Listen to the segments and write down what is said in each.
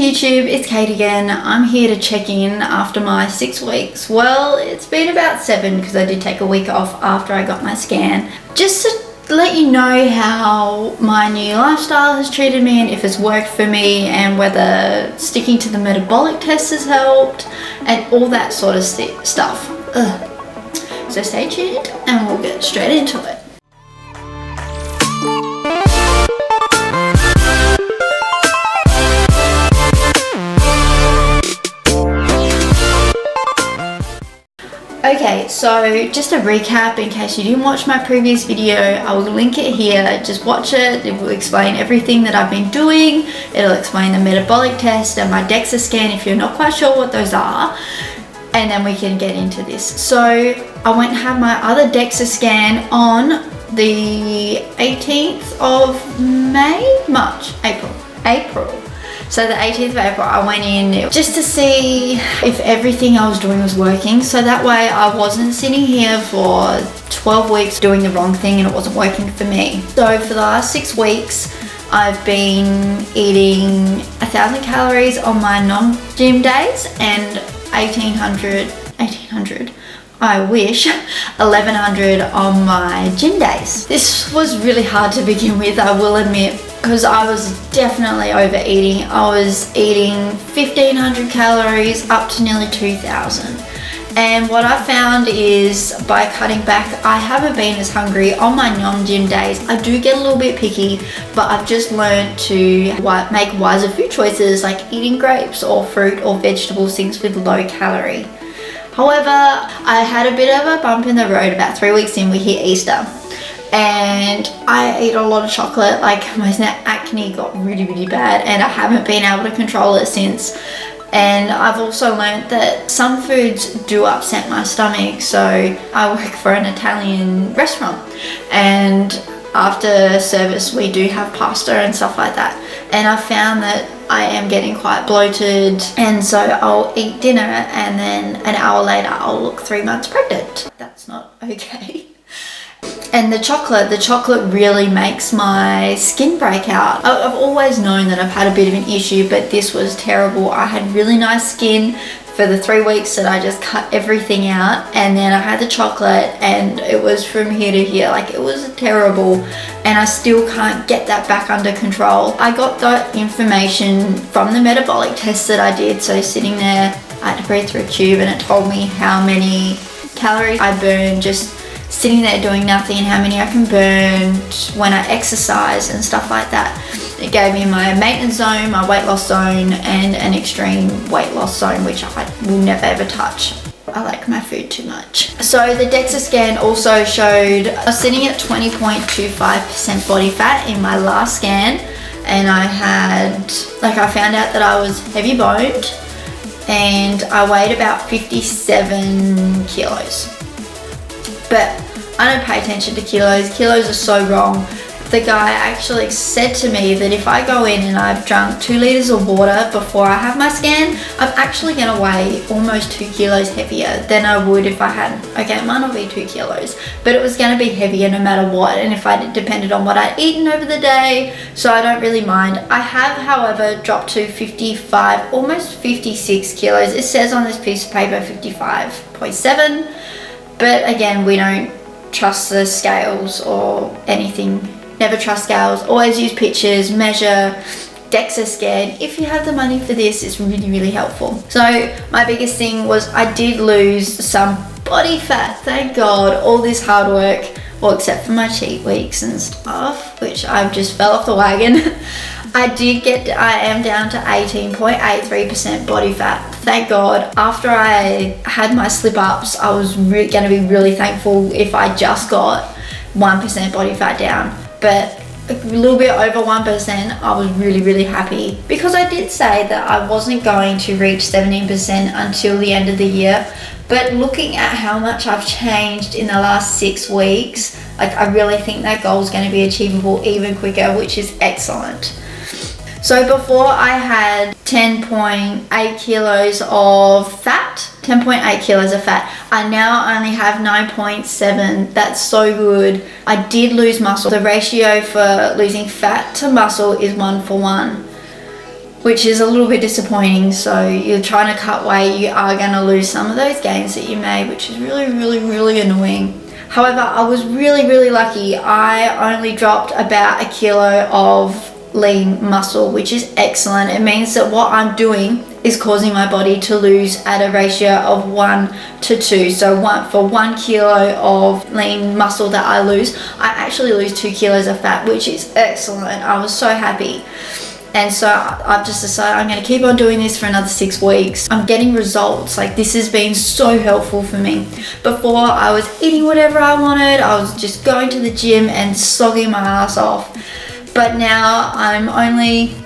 YouTube, it's Cate again. I'm here to check in after my 6 weeks. Well, it's been about 7 because I did take a week off after I got my scan. Just to let you know how my new lifestyle has treated me and if it's worked for me and whether sticking to the metabolic test has helped and all that sort of stuff. So stay tuned and we'll get straight into it. Okay, so just a recap in case you didn't watch my previous video, I will link it here. Just watch it. It will explain everything that I've been doing. It'll explain the metabolic test and my DEXA scan if you're not quite sure what those are. And then we can get into this. So I went and had my other DEXA scan on the 18th of April. So the 18th of April, I went in just to see if everything I was doing was working. So that way I wasn't sitting here for 12 weeks doing the wrong thing and it wasn't working for me. So for the last 6 weeks, I've been eating 1,000 calories on my non-gym days and 1,800, I wish, 1,100 on my gym days. This was really hard to begin with, I will admit, because I was definitely overeating. I was eating 1,500 calories up to nearly 2,000. And what I found is by cutting back, I haven't been as hungry on my non-gym days. I do get a little bit picky, but I've just learned to make wiser food choices like eating grapes or fruit or vegetables, things with low calorie. However, I had a bit of a bump in the road about 3 weeks in. We hit Easter. And I ate a lot of chocolate, like my acne got really bad and I haven't been able to control it since. And I've also learned that some foods do upset my stomach. So I work for an Italian restaurant and after service we do have pasta and stuff like that. And I found that I am getting quite bloated and so I'll eat dinner and then an hour later I'll look 3 months pregnant. That's not okay. And the chocolate really makes my skin break out. I've always known that I've had a bit of an issue, but this was terrible. I had really nice skin for the 3 weeks that I just cut everything out, and then I had the chocolate and it was from here to here. Like, it was terrible and I still can't get that back under control. I got that information from the metabolic test that I did. So sitting there, I had to breathe through a tube and it told me how many calories I burned just sitting there doing nothing and how many I can burn when I exercise and stuff like that. It gave me my maintenance zone, my weight loss zone, and an extreme weight loss zone, which I will never ever touch. I like my food too much. So the DEXA scan also showed I was sitting at 20.25% body fat in my last scan, and I found out that I was heavy boned and I weighed about 57 kilos. But I don't pay attention to kilos. Kilos are so wrong. The guy actually said to me that if I go in and I've drunk 2 liters of water before I have my scan, I'm actually going to weigh almost 2 kilos heavier than I would if I hadn't. Okay, it might not be 2 kilos, but it was going to be heavier no matter what. And if I depended on what I'd eaten over the day, so I don't really mind. I have, however, dropped to 55, almost 56 kilos. It says on this piece of paper 55.7. But again, we don't trust the scales or anything. Never trust scales. Always use pictures, measure, DEXA scan. If you have the money for this, it's really helpful. So my biggest thing was I did lose some body fat. Thank God. All this hard work, well, except for my cheat weeks and stuff, which I've just fell off the wagon. I am down to 18.83% body fat. Thank God. After I had my slip ups, I was going to be really thankful if I just got 1% body fat down. But a little bit over 1%, I was really happy, because I did say that I wasn't going to reach 17% until the end of the year. But looking at how much I've changed in the last 6 weeks, like, I really think that goal is going to be achievable even quicker, which is excellent. So before I had 10.8 kilos of fat, 10.8 kilos of fat. I now only have 9.7. That's so good. I did lose muscle. The ratio for losing fat to muscle is 1 for 1. which is a little bit disappointing. So you're trying to cut weight, you are going to lose some of those gains that you made, which is really annoying. However, I was really lucky. I only dropped about 1 kilo of lean muscle, which is excellent. It means that what I'm doing is causing my body to lose at a ratio of 1 to 2. So for 1 kilo of lean muscle that I lose, I actually lose 2 kilos of fat, which is excellent. I was so happy. And so I've just decided I'm going to keep on doing this for another 6 weeks. I'm getting results. Like, this has been so helpful for me. Before, I was eating whatever I wanted. I was just going to the gym and slogging my ass off. But now I'm only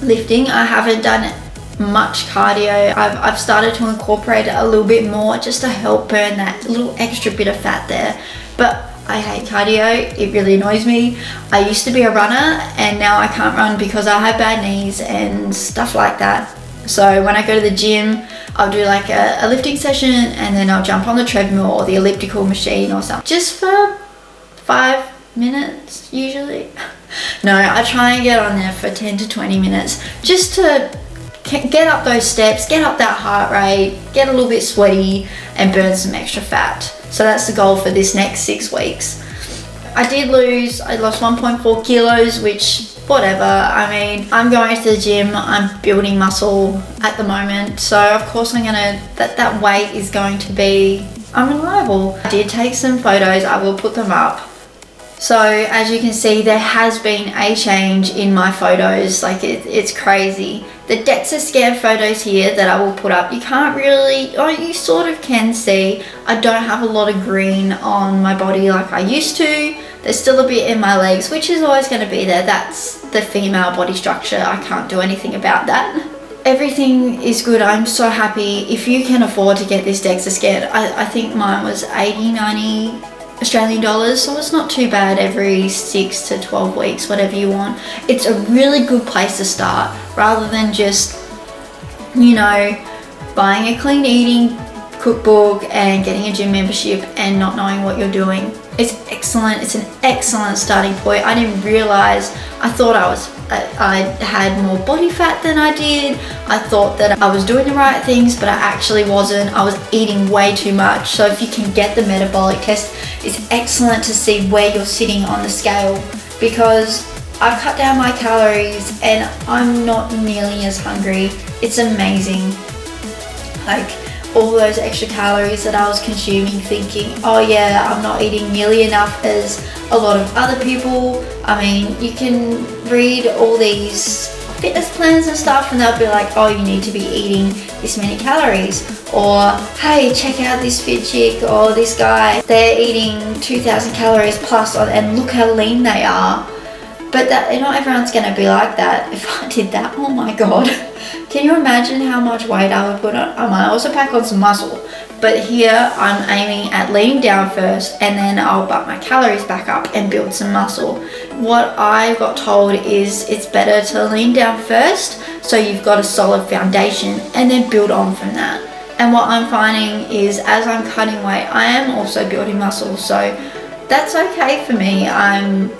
lifting. I haven't done much cardio. I've started to incorporate it a little bit more just to help burn that little extra bit of fat there. But I hate cardio. It really annoys me. I used to be a runner and now I can't run because I have bad knees and stuff like that. So when I go to the gym, I'll do like a lifting session and then I'll jump on the treadmill or the elliptical machine or something. Just for 5 minutes usually. No, I try and get on there for 10 to 20 minutes just to get up those steps, get up that heart rate, get a little bit sweaty and burn some extra fat. So that's the goal for this next 6 weeks. I lost 1.4 kilos, which whatever. I mean, I'm going to the gym, I'm building muscle at the moment. So of course that weight is going to be unreliable. I did take some photos, I will put them up. So as you can see, there has been a change in my photos. Like it's crazy. The DEXA Scan photos here that I will put up, you can't really, or you sort of can see, I don't have a lot of green on my body like I used to. There's still a bit in my legs, which is always going to be there. That's the female body structure. I can't do anything about that. Everything is good. I'm so happy. If you can afford to get this DEXA Scan, I think mine was 80, 90 Australian dollars, so it's not too bad every 6 to 12 weeks, whatever you want. It's a really good place to start rather than just, you know, buying a clean eating cookbook and getting a gym membership and not knowing what you're doing. It's excellent. It's an excellent starting point. I didn't realize, I thought I had more body fat than I did. I thought that I was doing the right things, but I actually wasn't. I was eating way too much. So if you can get the metabolic test, it's excellent to see where you're sitting on the scale, because I've cut down my calories and I'm not nearly as hungry. It's amazing. Like, all those extra calories that I was consuming, thinking, oh yeah, I'm not eating nearly enough as a lot of other people. I mean, you can read all these fitness plans and stuff and they'll be like, oh, you need to be eating this many calories, or hey, check out this fit chick or this guy, they're eating 2,000 calories plus and look how lean they are. But not everyone's going to be like that. If I did that, oh my god. Can you imagine how much weight I would put on? I might also pack on some muscle. But here I'm aiming at leaning down first and then I'll bump my calories back up and build some muscle. What I got told is it's better to lean down first so you've got a solid foundation and then build on from that. And what I'm finding is as I'm cutting weight, I am also building muscle. So that's okay for me. I'm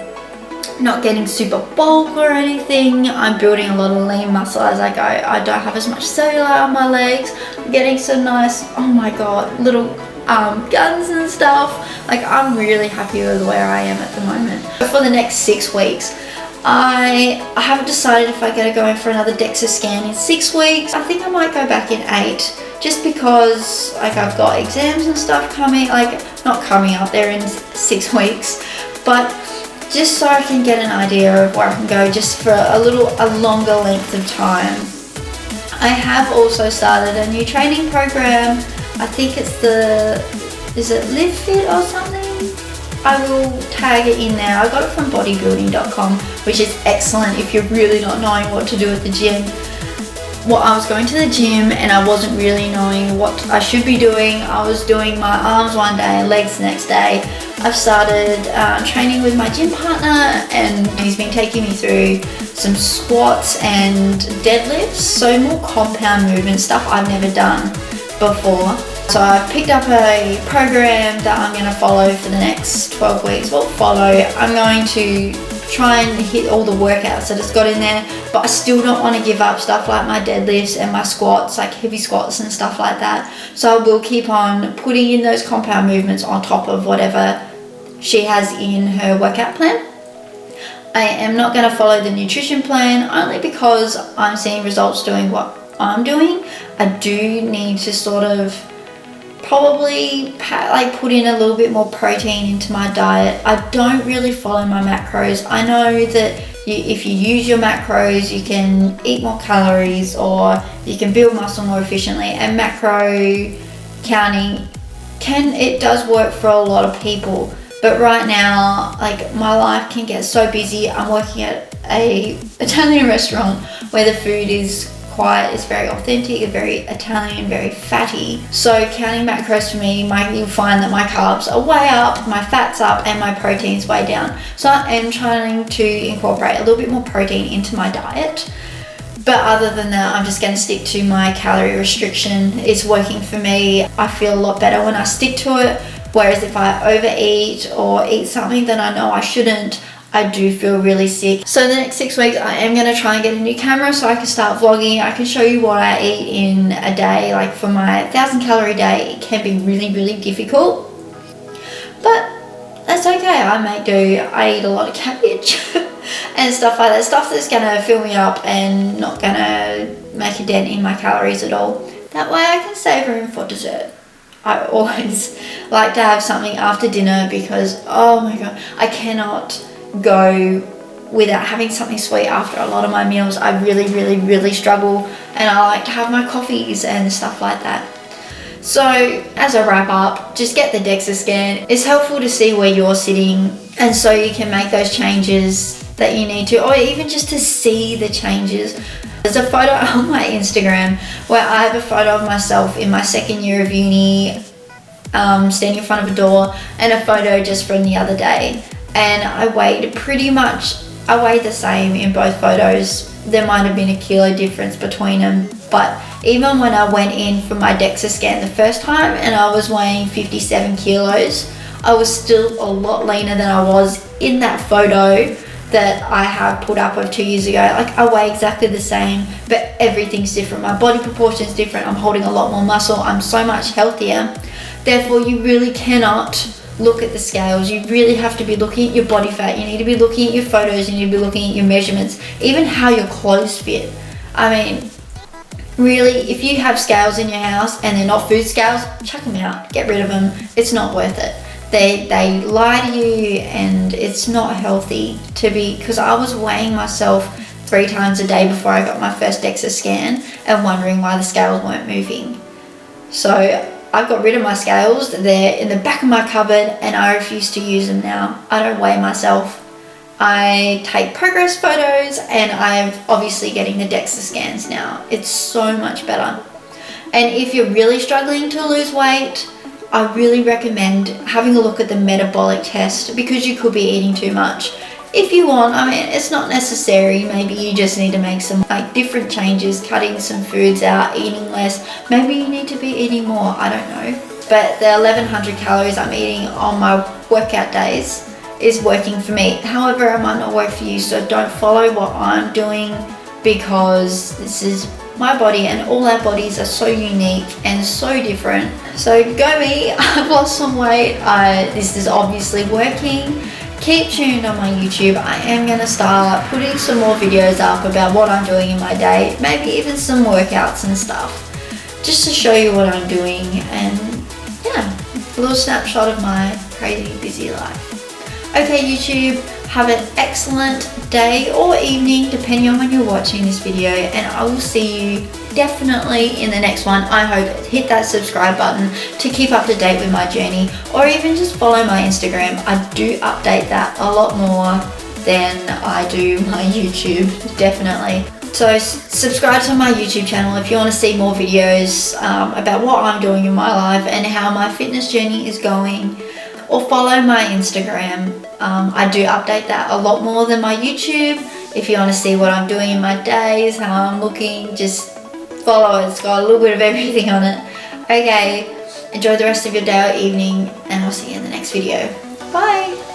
not getting super bulk or anything. I'm building a lot of lean muscle as I go. I don't have as much cellulite on my legs. I'm getting some nice, oh my god, little guns and stuff. Like, I'm really happy with where I am at the moment. For the next 6 weeks, I haven't decided if I'm going to go in for another DEXA scan in 6 weeks. I think I might go back in 8, just because like I've got exams and stuff coming, like not coming up, they're in 6 weeks, but just so I can get an idea of where I can go just for a longer length of time. I have also started a new training program. I think it's is it Live Fit or something? I will tag it in there. I got it from bodybuilding.com, which is excellent if you're really not knowing what to do at the gym. Well, I was going to the gym and I wasn't really knowing what I should be doing. I was doing my arms one day and legs the next day. I've started training with my gym partner and he's been taking me through some squats and deadlifts, so more compound movement stuff I've never done before. So I've picked up a program that I'm going to follow for the next 12 weeks. Well, I'm going to try and hit all the workouts that it's got in there, but I still don't want to give up stuff like my deadlifts and my squats, like heavy squats and stuff like that. So I will keep on putting in those compound movements on top of whatever she has in her workout plan. I am not going to follow the nutrition plan only because I'm seeing results doing what I'm doing. I do need to sort of probably like put in a little bit more protein into my diet. I don't really follow my macros. I know that if you use your macros, you can eat more calories or you can build muscle more efficiently, and macro counting it does work for a lot of people. But right now, like, my life can get so busy. I'm working at a Italian restaurant where the food is it's very authentic, very Italian, very fatty. So counting macros for me, you'll find that my carbs are way up, my fat's up, and my protein's way down. So I am trying to incorporate a little bit more protein into my diet. But other than that, I'm just going to stick to my calorie restriction. It's working for me. I feel a lot better when I stick to it. Whereas if I overeat or eat something that I know I shouldn't, I do feel really sick. So the next 6 weeks, I am going to try and get a new camera so I can start vlogging. I can show you what I eat in a day. Like for my 1,000 calorie day, it can be really, really difficult. But that's okay, I may do. I eat a lot of cabbage and stuff like that. Stuff that's going to fill me up and not going to make a dent in my calories at all. That way I can save room for dessert. I always like to have something after dinner because, oh my god, I cannot go without having something sweet after a lot of my meals. I really, really, really struggle, and I like to have my coffees and stuff like that. So as I wrap up, just get the DEXA scan. It's helpful to see where you're sitting, and so you can make those changes that you need to, or even just to see the changes. There's a photo on my Instagram where I have a photo of myself in my second year of uni, standing in front of a door, and a photo just from the other day. And I weighed the same in both photos. There might have been a kilo difference between them, but even when I went in for my DEXA scan the first time and I was weighing 57 kilos, I was still a lot leaner than I was in that photo that I have put up of 2 years ago. Like, I weigh exactly the same, but everything's different. My body proportion's different. I'm holding a lot more muscle. I'm so much healthier. Therefore, you really cannot look at the scales. You really have to be looking at your body fat. You need to be looking at your photos. You need to be looking at your measurements, even how your clothes fit. I mean, really, if you have scales in your house and they're not food scales, chuck them out, get rid of them. It's not worth it. They lie to you, and it's not healthy to be, because I was weighing myself 3 times a day before I got my first DEXA scan and wondering why the scales weren't moving. So I got rid of my scales. They're in the back of my cupboard and I refuse to use them now. I don't weigh myself. I take progress photos, and I'm obviously getting the DEXA scans now. It's so much better. And if you're really struggling to lose weight, I really recommend having a look at the metabolic test, because you could be eating too much. If you want, I mean, it's not necessary. Maybe you just need to make some different changes, cutting some foods out, eating less. Maybe you need to be eating more, I don't know. But the 1,100 calories I'm eating on my workout days is working for me. However, it might not work for you, so don't follow what I'm doing, because this is my body, and all our bodies are so unique and so different. So go me, I've lost some weight. This is obviously working. Keep tuned on my YouTube. I am going to start putting some more videos up about what I'm doing in my day, maybe even some workouts and stuff, just to show you what I'm doing, and yeah, a little snapshot of my crazy busy life. Okay YouTube, have an excellent day or evening depending on when you're watching this video, and I will see you definitely in the next one. I hope hit that subscribe button to keep up to date with my journey, or even just follow my Instagram. I do update that a lot more than I do my YouTube, definitely. So subscribe to my YouTube channel if you want to see more videos about what I'm doing in my life and how my fitness journey is going. Or follow my Instagram. I do update that a lot more than my YouTube. If you want to see what I'm doing in my days, how I'm looking, just follow it. It's got a little bit of everything on it. Okay, enjoy the rest of your day or evening, and I'll see you in the next video. Bye!